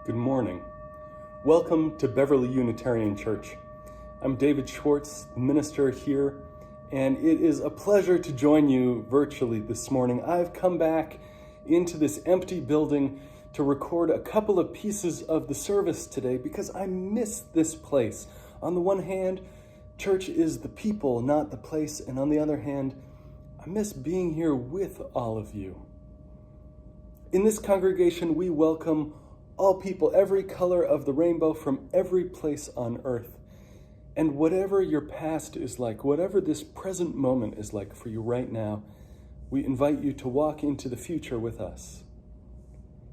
Good morning. Welcome to Beverly Unitarian Church. I'm David Schwartz, the minister here, and it is a pleasure to join you virtually this morning. I've come back into this empty building to record a couple of pieces of the service today because I miss this place. On the one hand, church is the people, not the place, and on the other hand, I miss being here with all of you. In this congregation, we welcome all people, every color of the rainbow from every place on earth. And whatever your past is like, whatever this present moment is like for you right now, we invite you to walk into the future with us.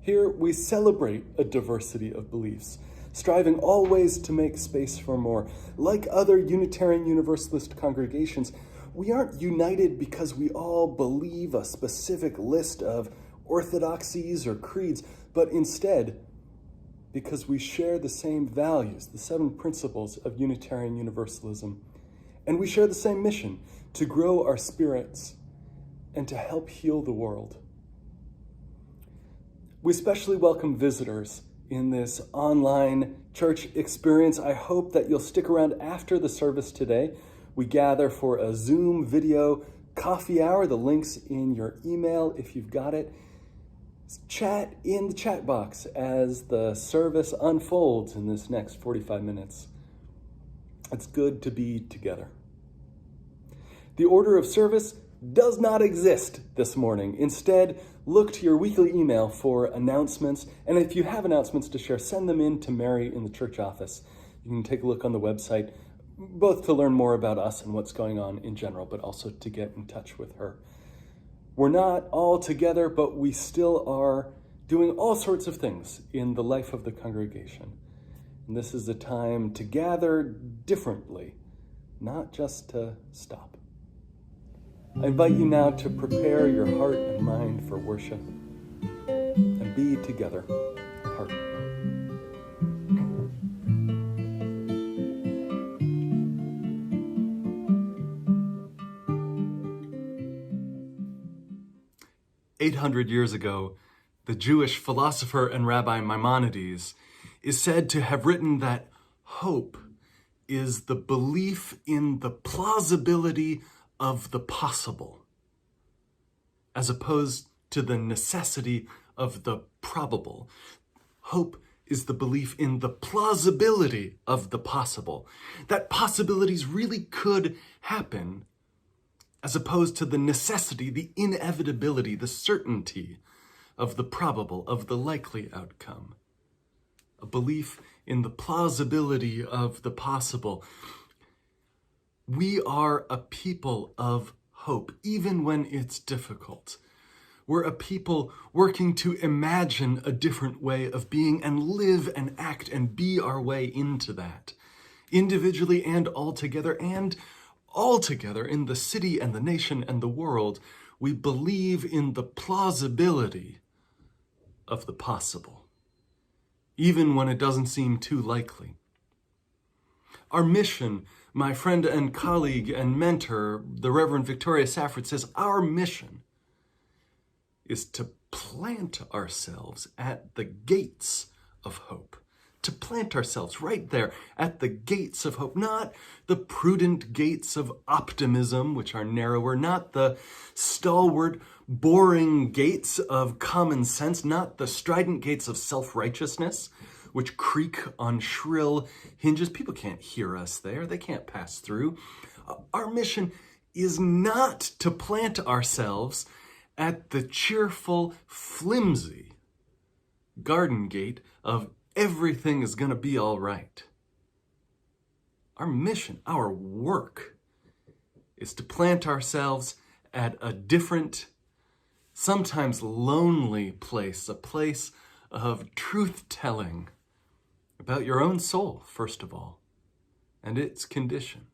Here we celebrate a diversity of beliefs, striving always to make space for more. Like other Unitarian Universalist congregations, we aren't united because we all believe a specific list of orthodoxies or creeds, but instead, because we share the same values, the 7 principles of Unitarian Universalism, and we share the same mission to grow our spirits and to help heal the world. We especially welcome visitors in this online church experience. I hope that you'll stick around after the service today. We gather for a Zoom video coffee hour. The link's in your email if you've got it. Chat in the chat box as the service unfolds in this next 45 minutes. It's good to be together. The order of service does not exist this morning. Instead, look to your weekly email for announcements, and if you have announcements to share, send them in to Mary in the church office. You can take a look on the website, both to learn more about us and what's going on in general, but also to get in touch with her. We're not all together, but we still are doing all sorts of things in the life of the congregation. And this is a time to gather differently, not just to stop. I invite you now to prepare your heart and mind for worship and be together apart. "800 years ago, the Jewish philosopher and rabbi Maimonides is said to have written that hope is the belief in the plausibility of the possible, as opposed to the necessity of the probable. Hope is the belief in the plausibility of the possible, that possibilities really could happen, as opposed to the necessity, the inevitability, the certainty of the probable, of the likely outcome. A belief in the plausibility of the possible. We are a people of hope, even when it's difficult. We're a people working to imagine a different way of being and live and act and be our way into that, individually and all together in the city and the nation and the world. We believe in the plausibility of the possible, even when it doesn't seem too likely. Our mission, my friend and colleague and mentor, the Reverend Victoria Safford, says our mission is to plant ourselves at the gates of hope. To plant ourselves right there at the gates of hope, not the prudent gates of optimism, which are narrower, not the stalwart, boring gates of common sense, not the strident gates of self-righteousness, which creak on shrill hinges. People can't hear us there. They can't pass through. Our mission is not to plant ourselves at the cheerful, flimsy garden gate of everything is going to be all right. Our mission, our work, is to plant ourselves at a different, sometimes lonely place, a place of truth-telling about your own soul, first of all, and its condition.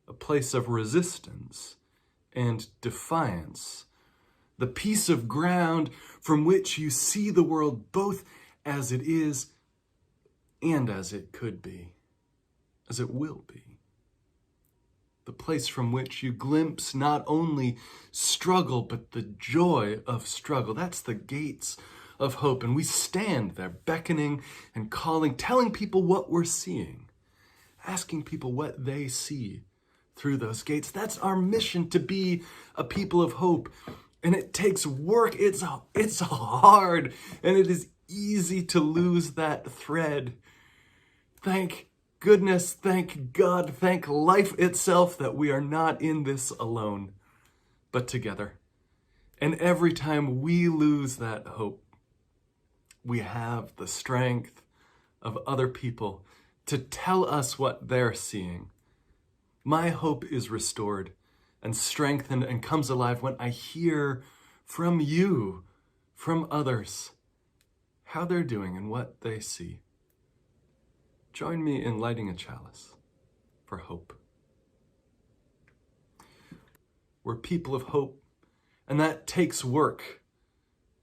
A place of resistance and defiance. The piece of ground from which you see the world both as it is and as it could be, as it will be. The place from which you glimpse not only struggle, but the joy of struggle. That's the gates of hope, and we stand there beckoning and calling, telling people what we're seeing, asking people what they see through those gates. That's our mission, to be a people of hope. And it takes work. It's hard, and it is easy to lose that thread. Thank goodness, thank God, thank life itself that we are not in this alone, but together. And every time we lose that hope, we have the strength of other people to tell us what they're seeing. My hope is restored and strengthened and comes alive when I hear from you, from others, how they're doing and what they see. Join me in lighting a chalice for hope. We're people of hope, and that takes work.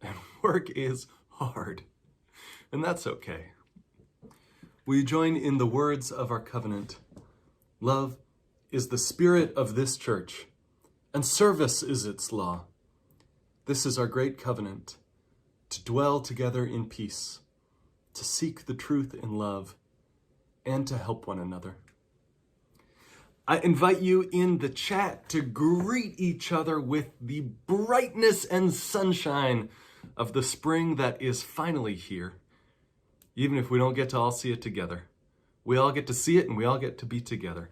And work is hard, and that's okay. We join in the words of our covenant. Love is the spirit of this church, and service is its law. This is our great covenant, to dwell together in peace, to seek the truth in love, and to help one another. I invite you in the chat to greet each other with the brightness and sunshine of the spring that is finally here. Even if we don't get to all see it together, we all get to see it and we all get to be together.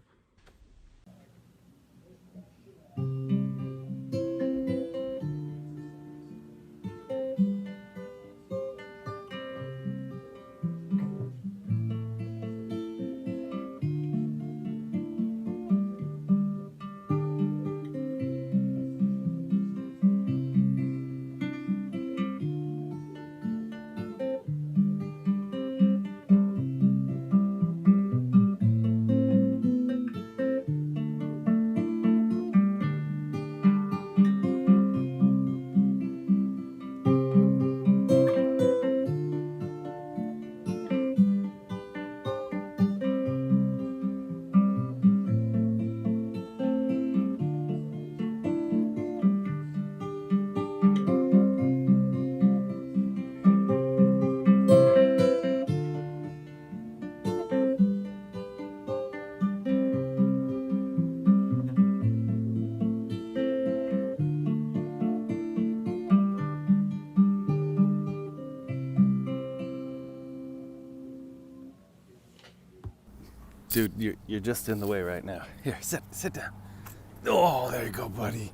Dude, you're just in the way right now. Here, sit down. Oh, there you go, buddy.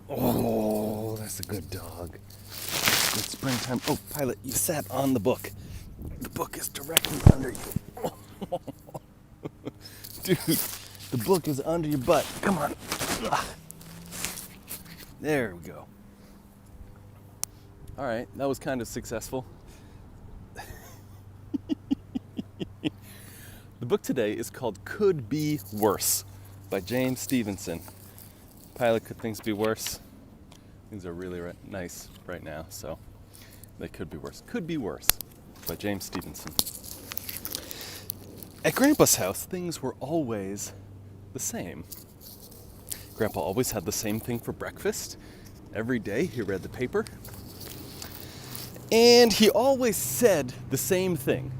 Oh, that's a good dog. It's springtime. Oh, Pilot, you sat on the book. The book is directly under you. Dude, the book is under your butt. Come on. There we go. All right, that was kind of successful. The book today is called Could Be Worse by James Stevenson. Pilot, could things be worse? Things are really nice right now, so they could be worse. Could Be Worse by James Stevenson. At Grandpa's house, things were always the same. Grandpa always had the same thing for breakfast. Every day he read the paper. And he always said the same thing.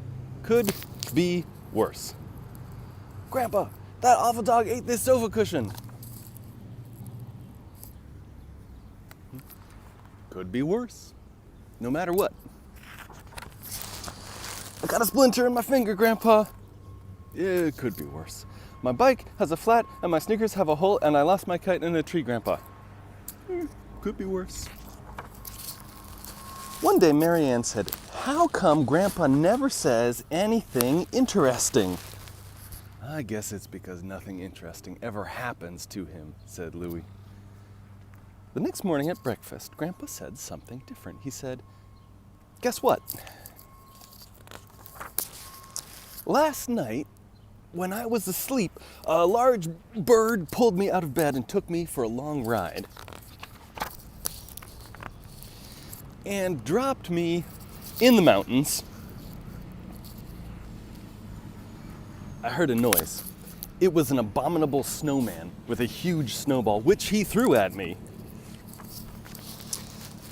Could be worse. Grandpa, that awful dog ate this sofa cushion. Could be worse. No matter what. I got a splinter in my finger, Grandpa. Yeah, it could be worse. My bike has a flat and my sneakers have a hole and I lost my kite in a tree, Grandpa. Could be worse. One day, Marianne said, "How come Grandpa never says anything interesting?" "I guess it's because nothing interesting ever happens to him," said Louie. The next morning at breakfast, Grandpa said something different. He said, "Guess what? Last night, when I was asleep, a large bird pulled me out of bed and took me for a long ride. And dropped me in the mountains. I heard a noise. It was an abominable snowman with a huge snowball, which he threw at me.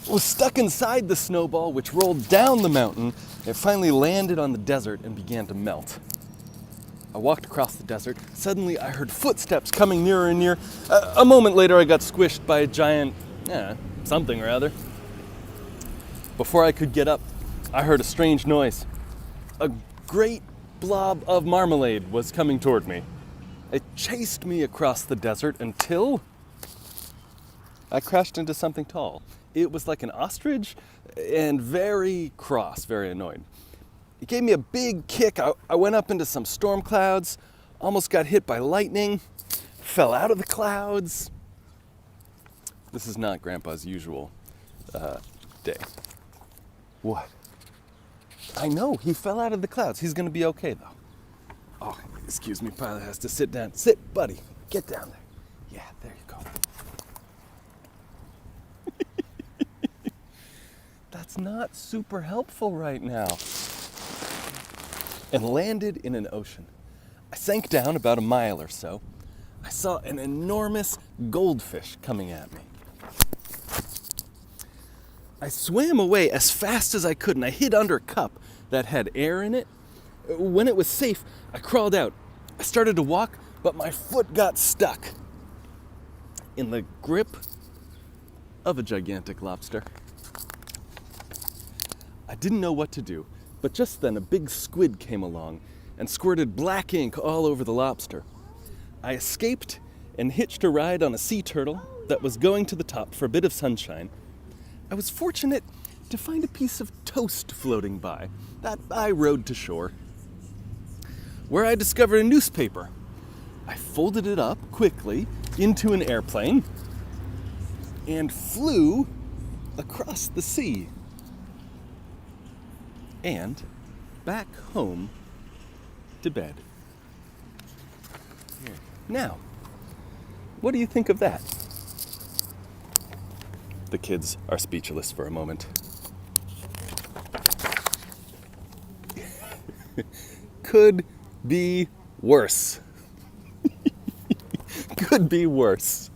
was stuck inside the snowball, which rolled down the mountain. It finally landed on the desert and began to melt. I walked across the desert. Suddenly, I heard footsteps coming nearer and near. A moment later, I got squished by a giant, something or other. Before I could get up, I heard a strange noise. A great blob of marmalade was coming toward me. It chased me across the desert until I crashed into something tall. It was like an ostrich and very cross, very annoyed. It gave me a big kick. I went up into some storm clouds, almost got hit by lightning, fell out of the clouds. This is not Grandpa's usual day. What? I know, he fell out of the clouds. He's gonna be okay though. Oh, excuse me, Pilot has to sit down. Sit, buddy, get down there. Yeah, there you go. That's not super helpful right now. And landed in an ocean. I sank down about a mile or so. I saw an enormous goldfish coming at me. I swam away as fast as I could and I hid under a cup that had air in it. When it was safe, I crawled out. I started to walk, but my foot got stuck in the grip of a gigantic lobster. I didn't know what to do, but just then a big squid came along and squirted black ink all over the lobster. I escaped and hitched a ride on a sea turtle that was going to the top for a bit of sunshine. I was fortunate to find a piece of toast floating by that I rowed to shore, where I discovered a newspaper. I folded it up quickly into an airplane and flew across the sea and back home to bed. Now, what do you think of that? The kids are speechless for a moment. Could be worse. Could be worse.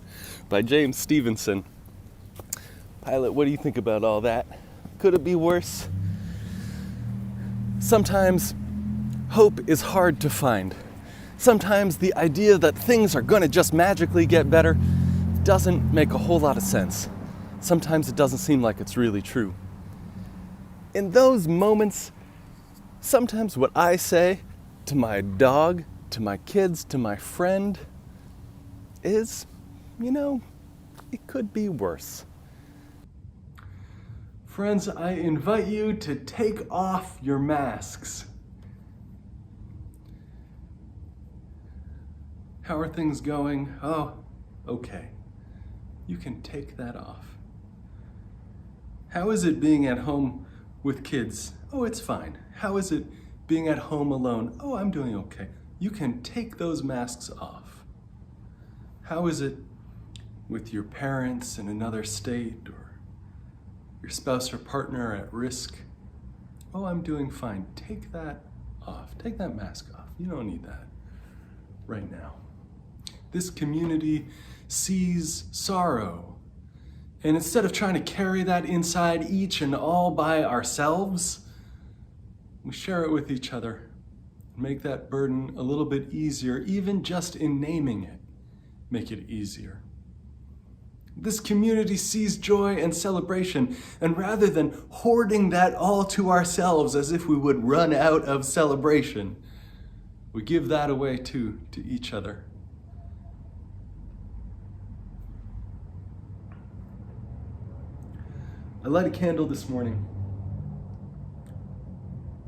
By James Stevenson. Pilot, what do you think about all that? Could it be worse? Sometimes hope is hard to find. Sometimes the idea that things are going to just magically get better doesn't make a whole lot of sense. Sometimes it doesn't seem like it's really true. In those moments, sometimes what I say to my dog, to my kids, to my friend is, it could be worse. Friends, I invite you to take off your masks. How are things going? Oh, okay. You can take that off. How is it being at home with kids? Oh, it's fine. How is it being at home alone? Oh, I'm doing okay. You can take those masks off. How is it with your parents in another state or your spouse or partner at risk? Oh, I'm doing fine. Take that off. Take that mask off. You don't need that right now. This community sees sorrow. And instead of trying to carry that inside each and all by ourselves, we share it with each other. Make that burden a little bit easier, even just in naming it, make it easier. This community sees joy and celebration, and rather than hoarding that all to ourselves as if we would run out of celebration, we give that away too to each other. I lit a candle this morning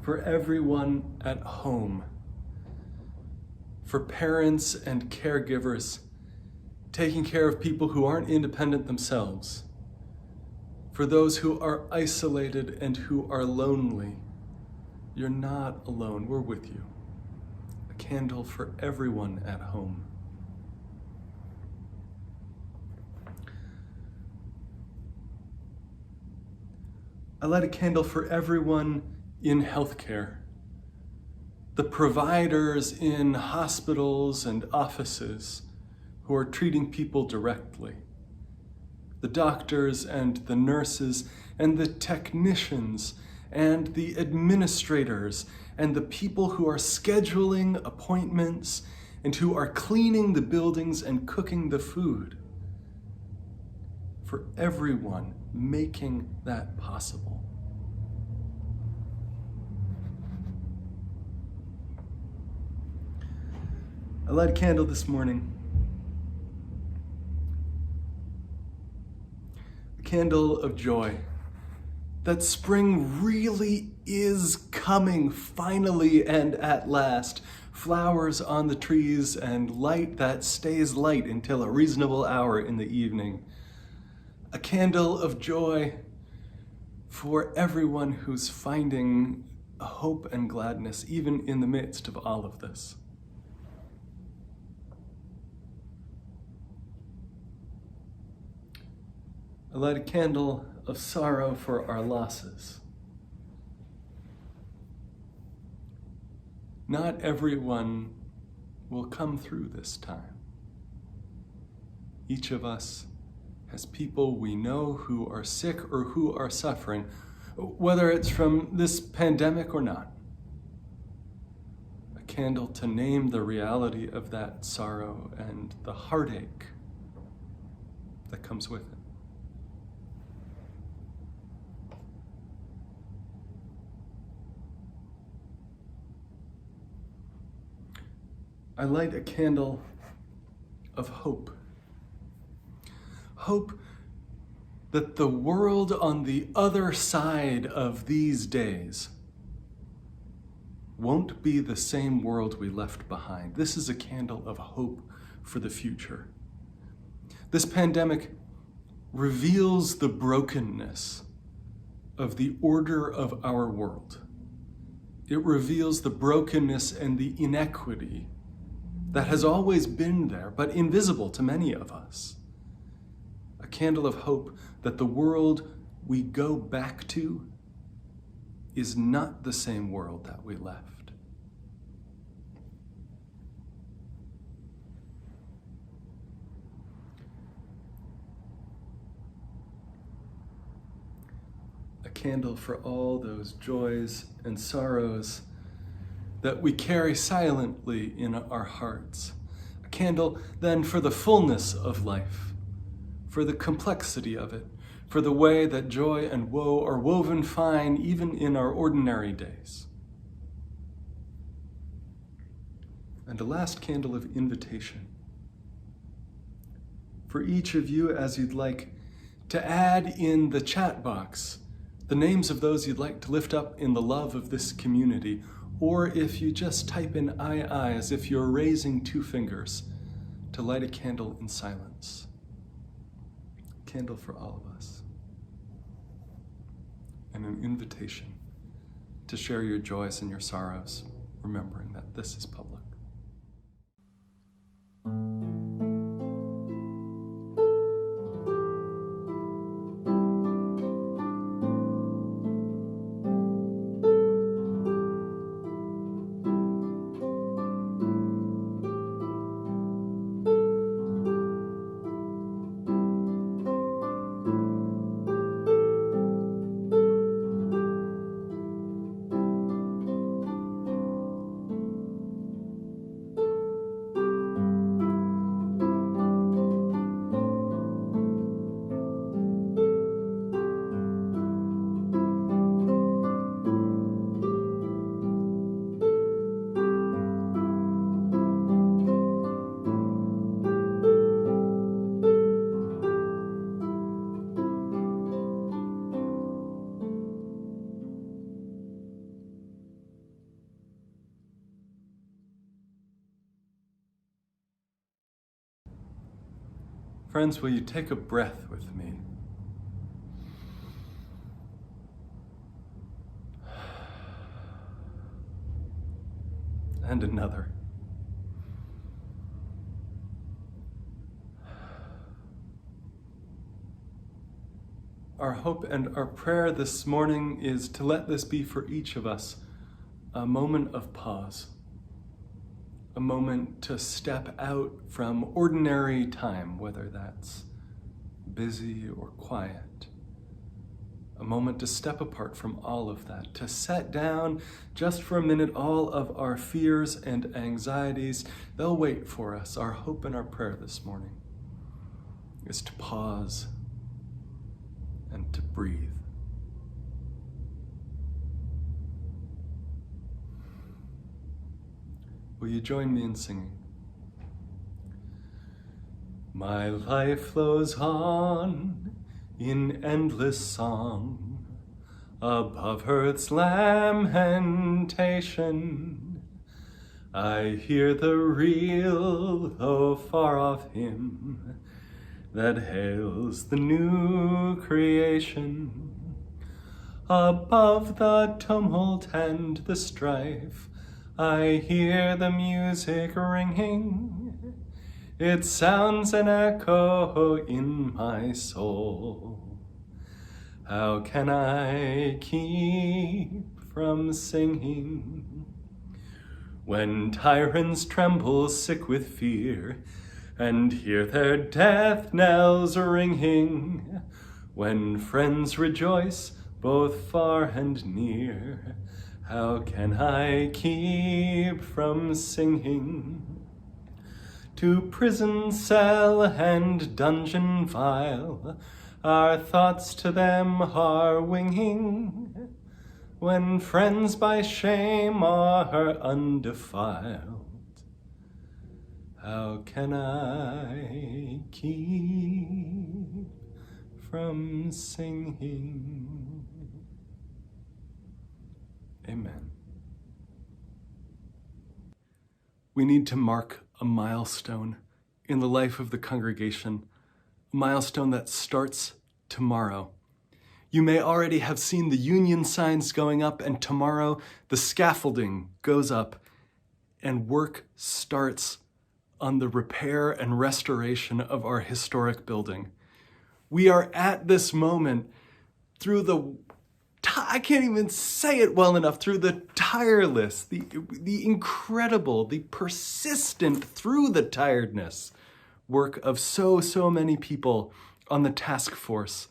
for everyone at home, for parents and caregivers taking care of people who aren't independent themselves, for those who are isolated and who are lonely. You're not alone, we're with you. A candle for everyone at home. I light a candle for everyone in healthcare, the providers in hospitals and offices who are treating people directly, the doctors and the nurses and the technicians and the administrators and the people who are scheduling appointments and who are cleaning the buildings and cooking the food. For everyone making that possible. I light a candle this morning. A candle of joy. That spring really is coming, finally and at last. Flowers on the trees and light that stays light until a reasonable hour in the evening. A candle of joy for everyone who's finding a hope and gladness, even in the midst of all of this. I light a candle of sorrow for our losses. Not everyone will come through this time. Each of us has people we know who are sick or who are suffering, whether it's from this pandemic or not. A candle to name the reality of that sorrow and the heartache that comes with it. I light a candle of hope. Hope that the world on the other side of these days won't be the same world we left behind. This is a candle of hope for the future. This pandemic reveals the brokenness of the order of our world. It reveals the brokenness and the inequity that has always been there, but invisible to many of us. A candle of hope that the world we go back to is not the same world that we left. A candle for all those joys and sorrows that we carry silently in our hearts. A candle then for the fullness of life, for the complexity of it, for the way that joy and woe are woven fine even in our ordinary days. And a last candle of invitation. For each of you, as you'd like, to add in the chat box the names of those you'd like to lift up in the love of this community, or if you just type in I, as if you're raising two fingers to light a candle in silence. A candle for all of us. And an invitation to share your joys and your sorrows, remembering that this is public. Friends, will you take a breath with me? And another. Our hope and our prayer this morning is to let this be for each of us a moment of pause. A moment to step out from ordinary time, whether that's busy or quiet. A moment to step apart from all of that, to set down just for a minute all of our fears and anxieties. They'll wait for us. Our hope and our prayer this morning is to pause and to breathe. Will you join me in singing? My life flows on in endless song above earth's lamentation. I hear the real, though far off hymn that hails the new creation. Above the tumult and the strife, I hear the music ringing. It sounds an echo in my soul. How can I keep from singing? When tyrants tremble sick with fear and hear their death knells ringing, when friends rejoice both far and near, how can I keep from singing? To prison cell and dungeon vile, our thoughts to them are winging, when friends by shame are undefiled. How can I keep from singing? Amen. We need to mark a milestone in the life of the congregation, a milestone that starts tomorrow. You may already have seen the union signs going up, and tomorrow the scaffolding goes up and work starts on the repair and restoration of our historic building. We are at this moment through I can't even say it well enough, through the tireless, the incredible, the persistent, through the tiredness work of so many people on the task force.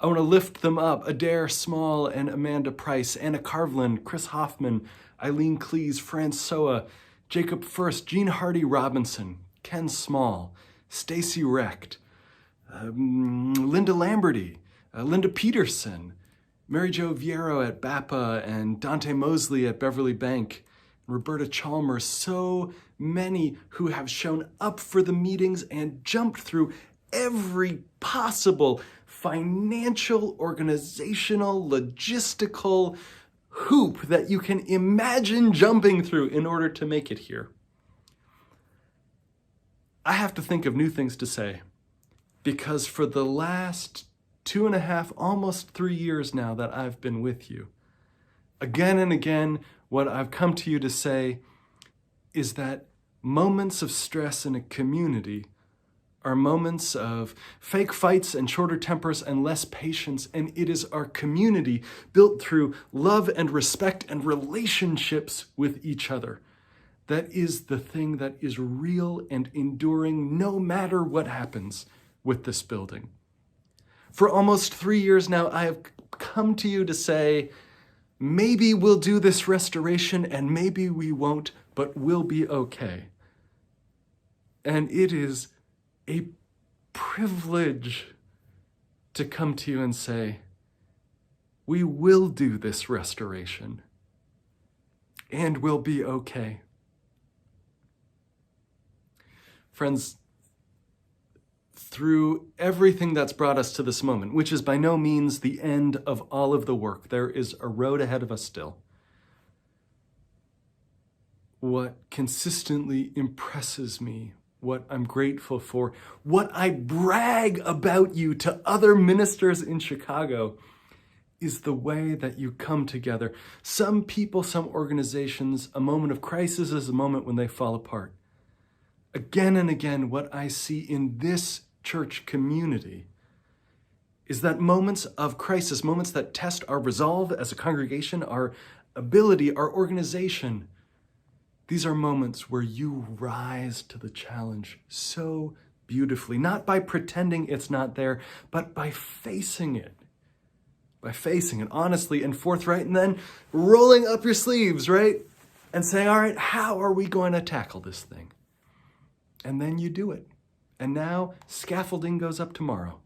I want to lift them up: Adair Small and Amanda Price, Anna Carvlin, Chris Hoffman, Eileen Cleese, Francoa, Jacob First, Jean Hardy Robinson, Ken Small, Stacy Recht, Linda Lamberty, Linda Peterson, Mary Jo Viero at BAPA, and Dante Mosley at Beverly Bank, Roberta Chalmers, so many who have shown up for the meetings and jumped through every possible financial, organizational, logistical hoop that you can imagine jumping through in order to make it here. I have to think of new things to say, because for the last 2.5, almost 3 years now that I've been with you, again and again, what I've come to you to say is that moments of stress in a community are moments of fake fights and shorter tempers and less patience, and it is our community built through love and respect and relationships with each other that is the thing that is real and enduring no matter what happens with this building. For almost 3 years now, I have come to you to say, maybe we'll do this restoration and maybe we won't, but we'll be okay. And it is a privilege to come to you and say, we will do this restoration and we'll be okay. Friends, through everything that's brought us to this moment, which is by no means the end of all of the work, there is a road ahead of us still. What consistently impresses me, what I'm grateful for, what I brag about you to other ministers in Chicago, is the way that you come together. Some people, some organizations, a moment of crisis is a moment when they fall apart. Again and again, what I see in this church community is that moments of crisis, moments that test our resolve as a congregation, our ability, our organization, these are moments where you rise to the challenge so beautifully, not by pretending it's not there, but by facing it. By facing it honestly and forthright, and then rolling up your sleeves, right? And saying, all right, how are we going to tackle this thing? And then you do it. And now scaffolding goes up tomorrow.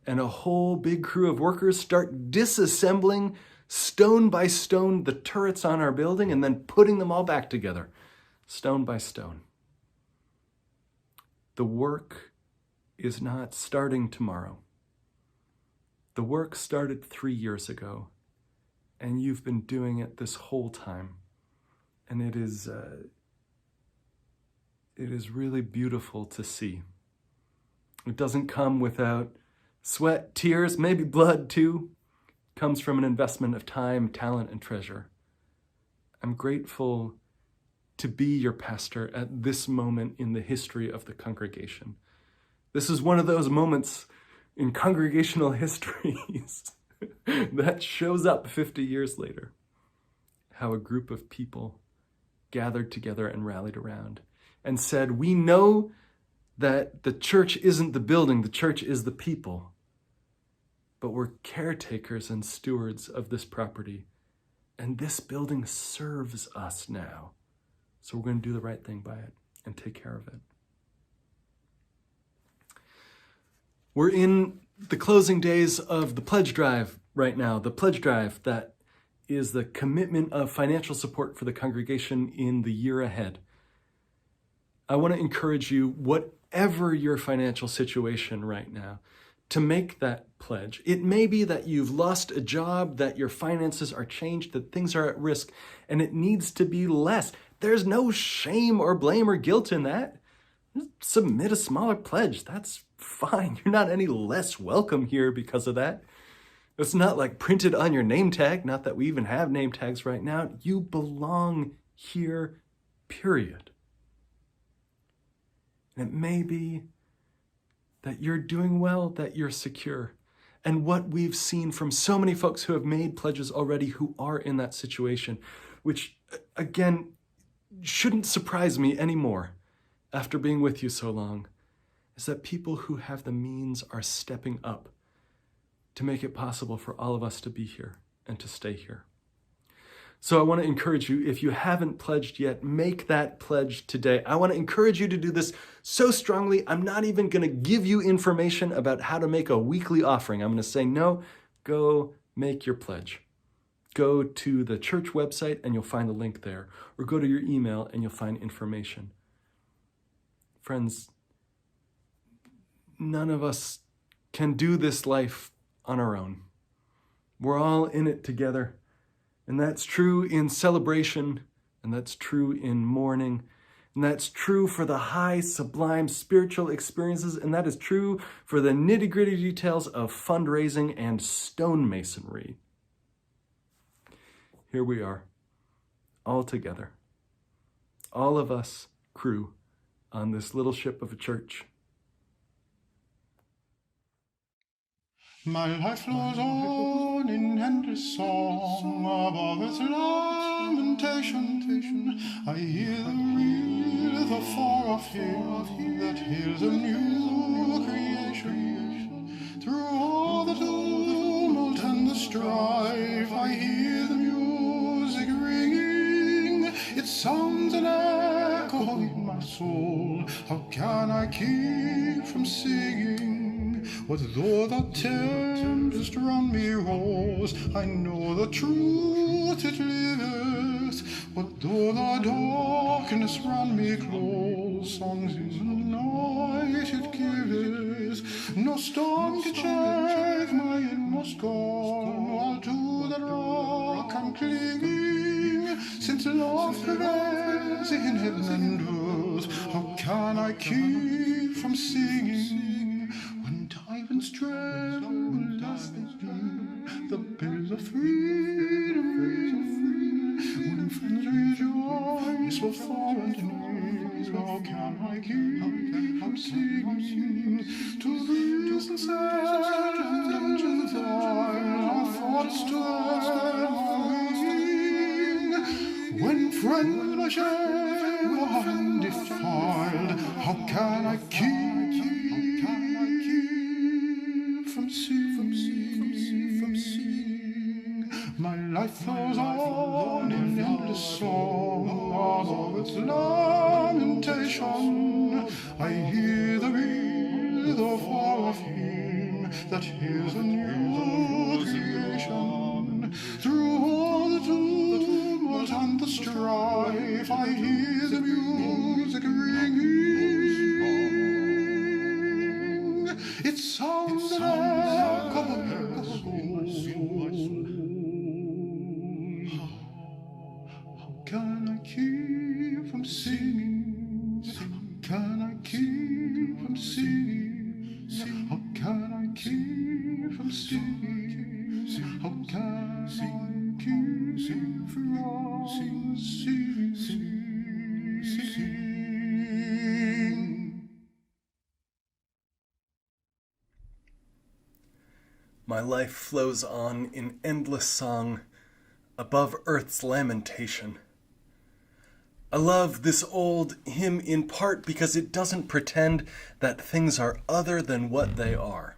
And a whole big crew of workers start disassembling stone by stone the turrets on our building and then putting them all back together, stone by stone. The work is not starting tomorrow. The work started 3 years ago, and you've been doing it this whole time. And it is really beautiful to see. It doesn't come without sweat, tears, maybe blood too. It comes from an investment of time, talent, and treasure. I'm grateful to be your pastor at this moment in the history of the congregation. This is one of those moments in congregational histories that shows up 50 years later. How a group of people gathered together and rallied around and said, we know that the church isn't the building, the church is the people, but we're caretakers and stewards of this property, and this building serves us now. So we're going to do the right thing by it and take care of it. We're in the closing days of the pledge drive right now, the pledge drive that is the commitment of financial support for the congregation in the year ahead. I want to encourage you, whatever your financial situation right now, to make that pledge. It may be that you've lost a job, that your finances are changed, that things are at risk, and it needs to be less. There's no shame or blame or guilt in that. Submit a smaller pledge. That's fine. You're not any less welcome here because of that. It's not like printed on your name tag, not that we even have name tags right now. You belong here, period. And it may be that you're doing well, that you're secure. And what we've seen from so many folks who have made pledges already who are in that situation, which again, shouldn't surprise me anymore after being with you so long, is that people who have the means are stepping up to make it possible for all of us to be here and to stay here. So I want to encourage you, if you haven't pledged yet, make that pledge today. I want to encourage you to do this so strongly, I'm not even going to give you information about how to make a weekly offering. I'm going to say, no, go make your pledge. Go to the church website and you'll find the link there, or go to your email and you'll find information. Friends, none of us can do this life on our own. We're all in it together. And that's true in celebration, and that's true in mourning, and that's true for the high, sublime spiritual experiences, and that is true for the nitty-gritty details of fundraising and stonemasonry. Here we are, all together, all of us crew on this little ship of a church. My life flows on in endless song above its lamentation. I hear the reel, the far off hymn that hears a new creation. Through all the tumult and the strife, I hear the music ringing. It sounds an echo in my soul. How can I keep from singing? What though the tempest round me rolls, I know the truth it liveth. What though the darkness round me close, songs in the night it giveth. No storm can shake my inmost scorn, while to the rock I'm clinging. Since love prevails in heaven and earth, how can I keep from singing? Tyrants tremble as they hear the bells of freedom ring. When friends rejoice for far and near, how can I keep from singing? To these and dungeons vile, our thoughts to them are wing. When friends by shame are undefiled, how can I keep flows on in endless song, although its lamentation. I hear the breathe far of him that hears a new creation. Through all the tumult and the strife, I hear the music ringing. It sounds like a How can I keep from singing? How can I keep from singing? How can I keep from singing? How can I keep from singing? My life flows on in endless song above earth's lamentation. I love this old hymn in part because it doesn't pretend that things are other than what they are.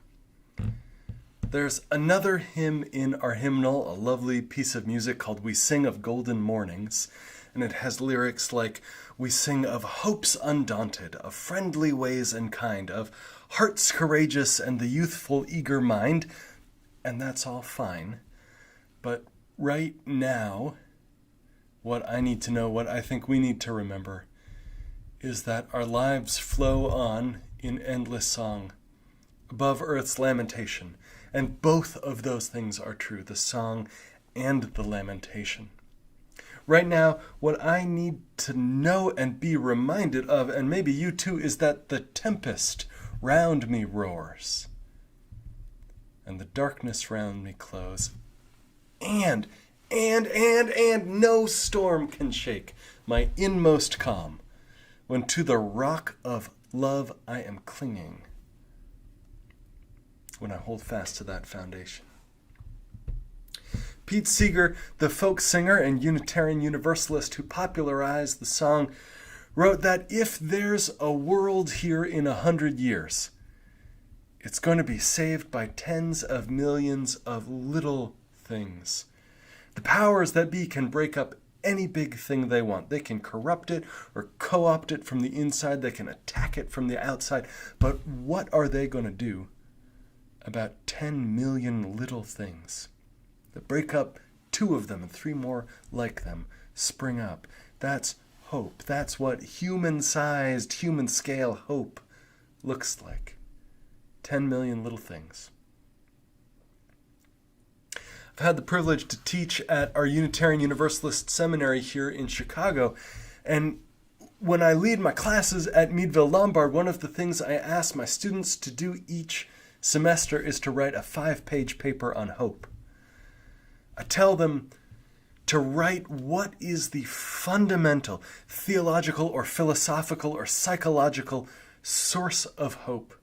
There's another hymn in our hymnal, a lovely piece of music called We Sing of Golden Mornings, and it has lyrics like, we sing of hopes undaunted, of friendly ways and kind, of hearts courageous and the youthful eager mind, and that's all fine. But right now, what I need to know, what I think we need to remember, is that our lives flow on in endless song, above earth's lamentation. And both of those things are true, the song and the lamentation. Right now, what I need to know and be reminded of, and maybe you too, is that the tempest round me roars, and the darkness round me close, and no storm can shake my inmost calm, when to the rock of love I am clinging, when I hold fast to that foundation. Pete Seeger, the folk singer and Unitarian Universalist who popularized the song, wrote that if there's a world here in 100 years, it's going to be saved by tens of millions of little things. The powers that be can break up any big thing they want. They can corrupt it or co-opt it from the inside. They can attack it from the outside. But what are they going to do about 10 million little things that break up 2 of them and 3 more like them spring up? That's hope. That's what human-sized, human-scale hope looks like. 10 million little things. I've had the privilege to teach at our Unitarian Universalist Seminary here in Chicago, and when I lead my classes at Meadville Lombard, one of the things I ask my students to do each semester is to write a 5-page paper on hope. I tell them to write what is the fundamental theological or philosophical or psychological source of hope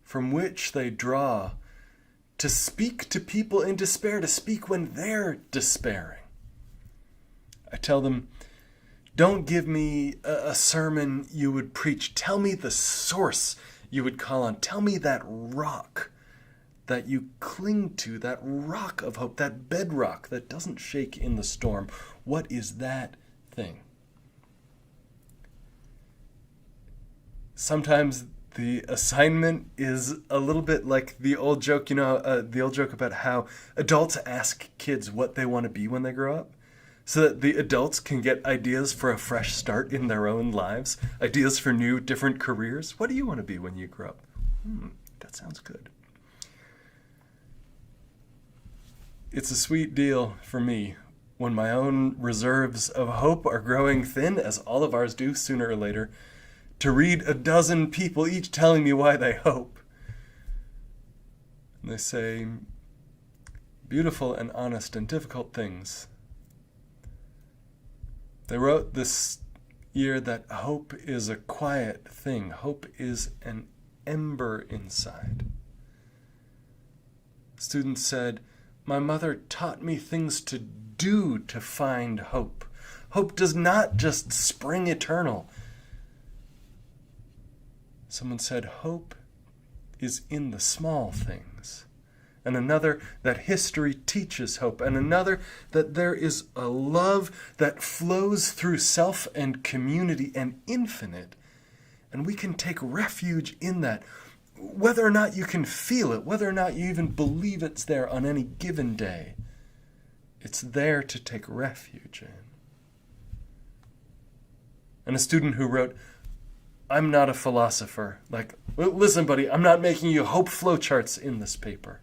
from which they draw to speak to people in despair, to speak when they're despairing. I tell them, don't give me a sermon you would preach. Tell me the source you would call on. Tell me that rock that you cling to, that rock of hope, that bedrock that doesn't shake in the storm. What is that thing? Sometimes the assignment is a little bit like the old joke, the old joke about how adults ask kids what they want to be when they grow up, so that the adults can get ideas for a fresh start in their own lives, ideas for new, different careers. What do you want to be when you grow up? That sounds good. It's a sweet deal for me when my own reserves of hope are growing thin, as all of ours do sooner or later, to read a dozen people each telling me why they hope. And they say beautiful and honest and difficult things. They wrote this year that hope is a quiet thing. Hope is an ember inside. Students said, my mother taught me things to do to find hope. Hope does not just spring eternal. Someone said, hope is in the small things. and another that history teaches hope, and another that there is a love that flows through self and community and infinite, and we can take refuge in that, whether or not you can feel it, whether or not you even believe it's there on any given day. It's there to take refuge in. And a student who wrote, "I'm not a philosopher." Like, listen, buddy, I'm not making you hope flowcharts in this paper.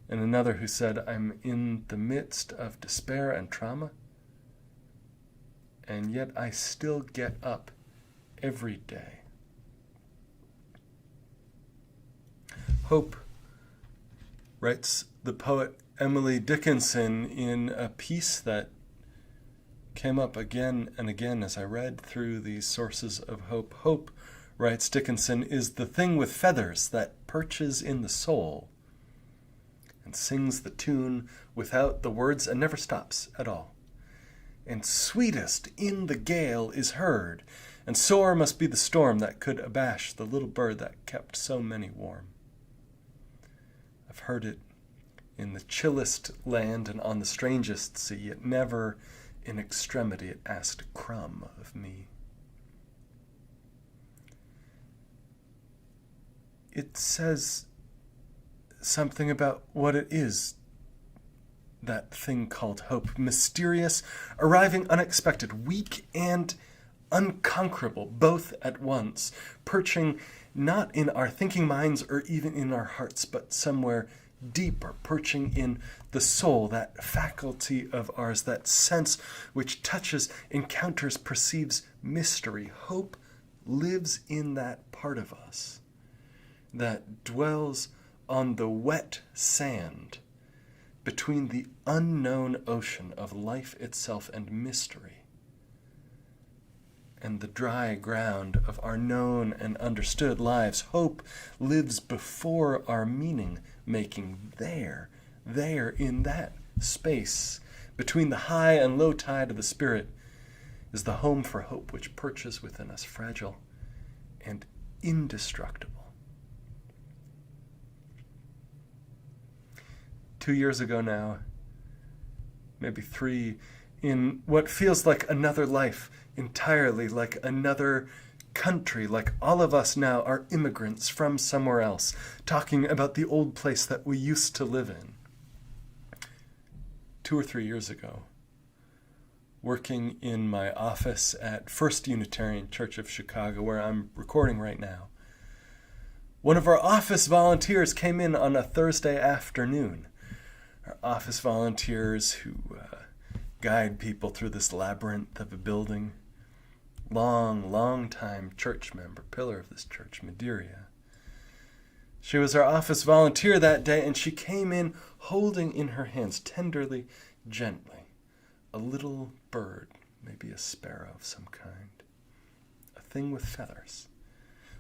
And another who said, "I'm in the midst of despair and trauma, and yet I still get up every day." Hope, writes the poet Emily Dickinson in a piece that came up again and again as I read through these sources of hope. Hope, writes Dickinson, is the thing with feathers that perches in the soul and sings the tune without the words and never stops at all. And sweetest in the gale is heard, and sore must be the storm that could abash the little bird that kept so many warm. I've heard it in the chillest land and on the strangest sea, yet never in extremity it asked a crumb of me. It says something about what it is, that thing called hope. Mysterious, arriving unexpected, weak and unconquerable, both at once, perching not in our thinking minds or even in our hearts, but somewhere deeper, perching in the soul, that faculty of ours, that sense which touches, encounters, perceives mystery. Hope lives in that part of us that dwells on the wet sand between the unknown ocean of life itself and mystery and the dry ground of our known and understood lives. Hope lives before our meaning-making there in that space between the high and low tide of the spirit is the home for hope which perches within us, fragile and indestructible. 2 years ago now, maybe 3, in what feels like another life, entirely like another country, like all of us now are immigrants from somewhere else, talking about the old place that we used to live in. 2 or 3 years ago, working in my office at First Unitarian Church of Chicago, where I'm recording right now, one of our office volunteers came in on a Thursday afternoon. Our office volunteers who guide people through this labyrinth of a building. Long time church member, pillar of this church, Madeira. She was our office volunteer that day, and she came in holding in her hands, tenderly, gently, a little bird, maybe a sparrow of some kind, a thing with feathers,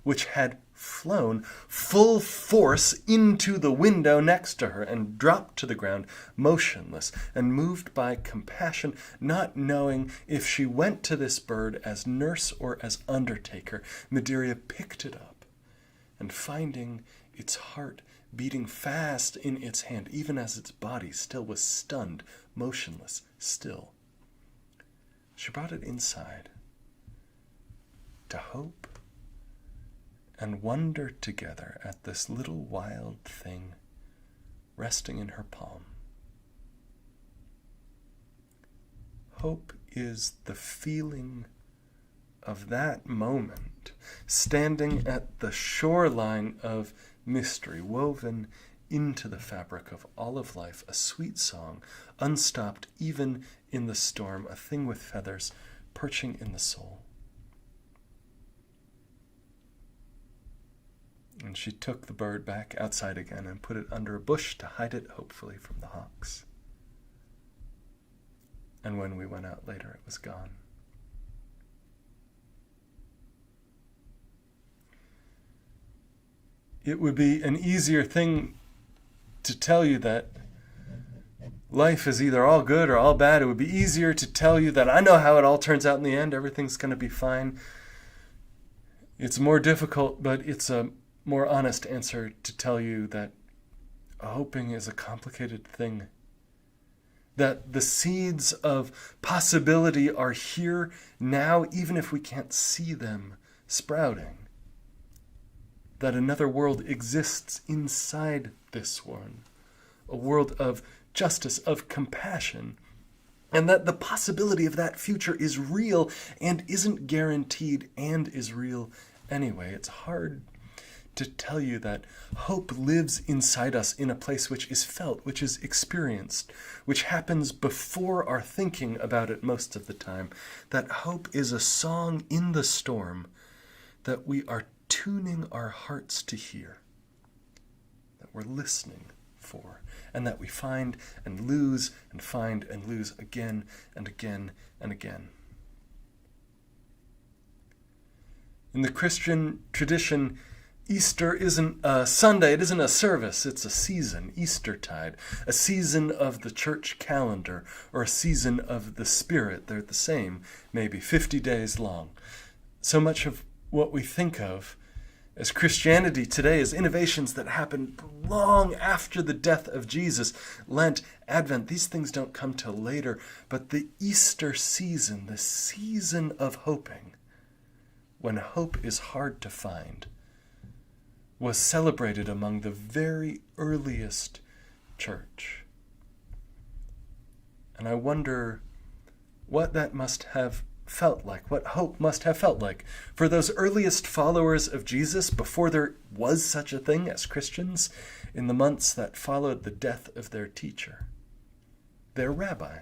which had flown full force into the window next to her and dropped to the ground motionless and moved by compassion, not knowing if she went to this bird as nurse or as undertaker. Madeira picked it up and, finding its heart beating fast in its hand, even as its body still was stunned, motionless, still, she brought it inside to hope and wonder together at this little wild thing resting in her palm. Hope is the feeling of that moment, standing at the shoreline of mystery, woven into the fabric of all of life, a sweet song, unstopped even in the storm, a thing with feathers perching in the soul. And she took the bird back outside again and put it under a bush to hide it, hopefully, from the hawks. And when we went out later, it was gone. It would be an easier thing to tell you that life is either all good or all bad. It would be easier to tell you that I know how it all turns out in the end. Everything's going to be fine. It's more difficult, but it's a more honest answer to tell you that hoping is a complicated thing. That the seeds of possibility are here now, even if we can't see them sprouting. That another world exists inside this one, a world of justice, of compassion, and that the possibility of that future is real and isn't guaranteed and is real anyway. It's hard to tell you that hope lives inside us in a place which is felt, which is experienced, which happens before our thinking about it most of the time. That hope is a song in the storm that we are tuning our hearts to hear, that we're listening for, and that we find and lose and find and lose again and again and again. In the Christian tradition, Easter isn't a Sunday, it isn't a service, it's a season, Eastertide, a season of the church calendar, or a season of the Spirit. They're the same, maybe 50 days long. So much of what we think of as Christianity today is innovations that happened long after the death of Jesus. Lent, Advent, these things don't come till later, but the Easter season, the season of hoping, when hope is hard to find, was celebrated among the very earliest church. And I wonder what that must have felt like, what hope must have felt like for those earliest followers of Jesus before there was such a thing as Christians in the months that followed the death of their teacher, their rabbi,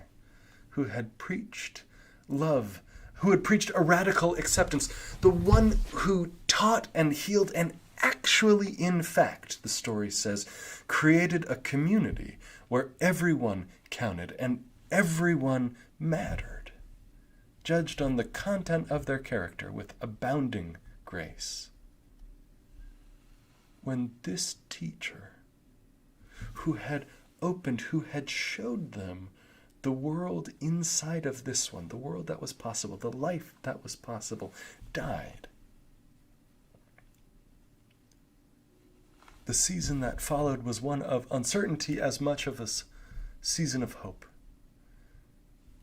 who had preached love, who had preached a radical acceptance, the one who taught and healed and actually, in fact, the story says, created a community where everyone counted and everyone mattered, judged on the content of their character with abounding grace. When this teacher, who had opened, who had showed them the world inside of this one, the world that was possible, the life that was possible, died, the season that followed was one of uncertainty as much of a season of hope.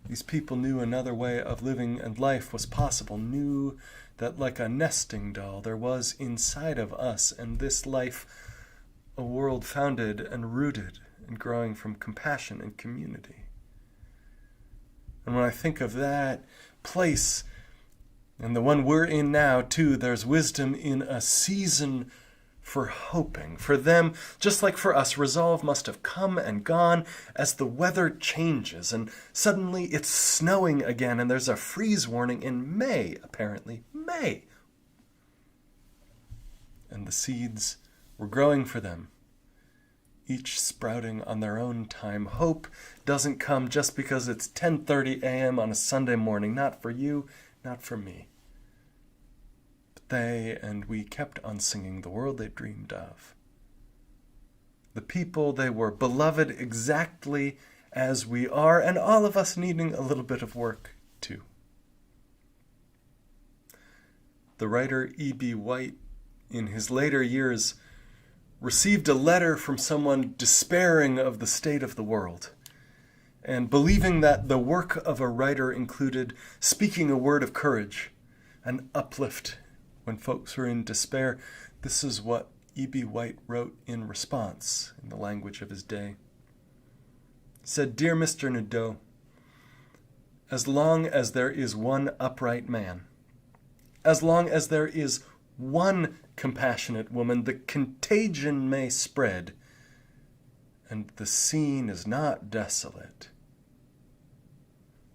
These people knew another way of living and life was possible, knew that like a nesting doll there was inside of us and this life a world founded and rooted and growing from compassion and community. And when I think of that place and the one we're in now too, there's wisdom in a season for hoping. For them, just like for us, resolve must have come and gone as the weather changes, and suddenly it's snowing again, and there's a freeze warning in May, apparently. May! And the seeds were growing for them, each sprouting on their own time. Hope doesn't come just because it's 10:30 a.m. on a Sunday morning. Not for you, not for me. They and we kept on singing the world they dreamed of. The people they were, beloved exactly as we are, and all of us needing a little bit of work too. The writer E.B. White, in his later years, received a letter from someone despairing of the state of the world, and believing that the work of a writer included speaking a word of courage, an uplift when folks were in despair. This is what E.B. White wrote in response in the language of his day. He said, "Dear Mr. Nadeau, as long as there is one upright man, as long as there is one compassionate woman, the contagion may spread, and the scene is not desolate.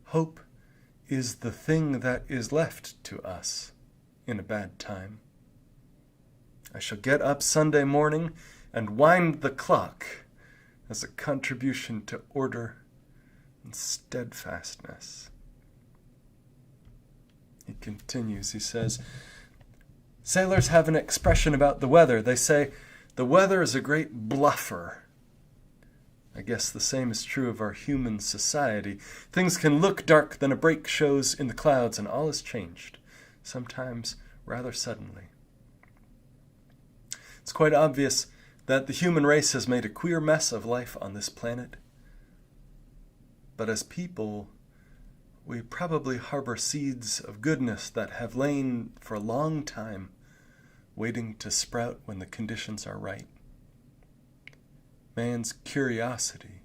Hope is the thing that is left to us in a bad time. I shall get up Sunday morning and wind the clock as a contribution to order and steadfastness." He continues, he says, "Sailors have an expression about the weather. They say, the weather is a great bluffer. I guess the same is true of our human society. Things can look dark, then a break shows in the clouds, and all is changed, sometimes rather suddenly. It's quite obvious that the human race has made a queer mess of life on this planet. But as people, we probably harbor seeds of goodness that have lain for a long time, waiting to sprout when the conditions are right. Man's curiosity,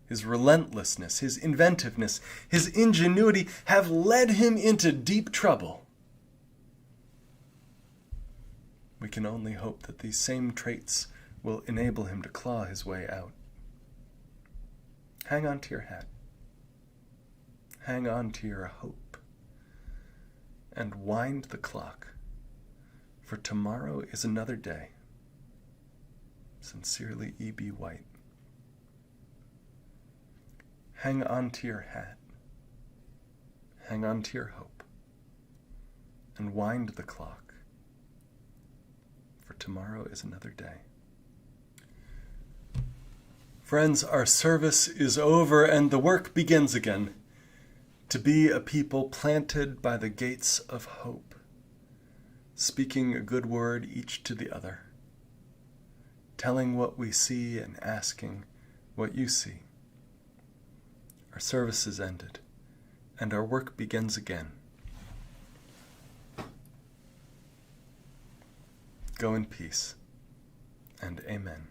his relentlessness, his inventiveness, his ingenuity have led him into deep trouble. We can only hope that these same traits will enable him to claw his way out. Hang on to your hat. Hang on to your hope. And wind the clock, for tomorrow is another day. Sincerely, E.B. White. Hang on to your hat. Hang on to your hope. And wind the clock, for tomorrow is another day. Friends, our service is over and the work begins again. To be a people planted by the gates of hope, speaking a good word each to the other, telling what we see and asking what you see. Our service is ended, and our work begins again. Go in peace, and amen.